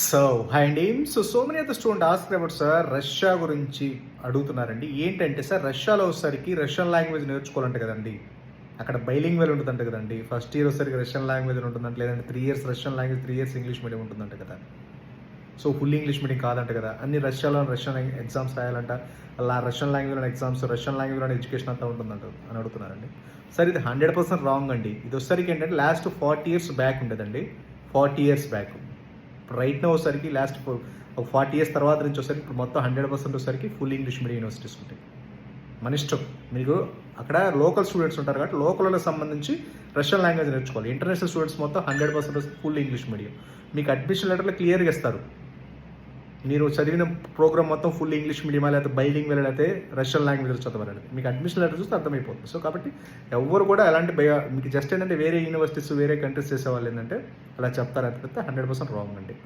So hi అండి. So many of the student ask about sir Russia గురించి అడుగుతున్నారండి. ఏంటంటే సార్ రష్యాలో వచ్చేసరికి రష్యన్ లాంగ్వేజ్ నేర్చుకోవాలంటే కదండి, అక్కడ బైలింగ్వెల్ ఉంటుందంట కదండి. ఫస్ట్ ఇయర్ వచ్చేసరికి రష్యన్ లాంగ్వేజ్ ఉంటుందంట, లేదంటే 3 years Russian language, 3 years English medium ఉంటుందంట కదా. సో ఫుల్ ఇంగ్లీష్ మీడియం కాదంట కదా. అన్ని రష్యాలో రష్యన్ ఎగ్జామ్స్ రాయాలంట, అలా రష్యన్ లాంగ్వేజ్లో ఎగ్జామ్స్, రష్యన్ లాంగ్వేజ్లో ఎడ్యుకేషన్ అంతా ఉంటుందంట అని అడుగుతున్నారండి. సార్ ఇది 100% రాంగ్ అండి. ఇది వచ్చేసరికి ఏంటంటే లాస్ట్ 40 ఇయర్స్ బ్యాక్ ఉండేదండి. 40 ఇయర్స్ బ్యాక్. రైట్ నో వచ్చరికి లాస్ట్ ఒక 40 ఇయర్స్ తర్వాత నుంచి వచ్చరికి ఇప్పుడు మొత్తం 100% వచ్చరికి ఫుల్ ఇంగ్లీష్ మీడియం యూనివర్సిటీస్ ఉంటాయి. మన ఇష్టం. మీకు అక్కడ లోకల్ స్టూడెంట్స్ ఉంటారు కాబట్టి లోకల్కి సంబంధించి రష్యన్ లాంగ్వేజ్ నేర్చుకోవాలి. ఇంటర్నేషనల్ స్టూడెంట్స్ మొత్తం 100% ఫుల్ ఇంగ్లీష్ మీడియం. మీకు అడ్మిషన్ లెటర్లో క్లియర్గా ఇస్తారు, మీరు చదివిన ప్రోగ్రామ్ మొత్తం ఫుల్ ఇంగ్లీష్ మీడియమా, లేకపోతే బైలింగ్వెల్ అయితే రష్యన్ లాంగ్వేజ్ చదవాలని మీకు అడ్మిషన్ లెటర్ చూస్తే అర్థమైపోతుంది. సో కాబట్టి ఎవరు కూడా ఎలాంటి మీకు జస్ట్ ఏంటంటే వేరే యూనివర్సిటీస్, వేరే కంట్రీస్ చేసేవాళ్ళు ఏంటంటే అలా చెప్తారు, అది 100% రాంగ్ అండి.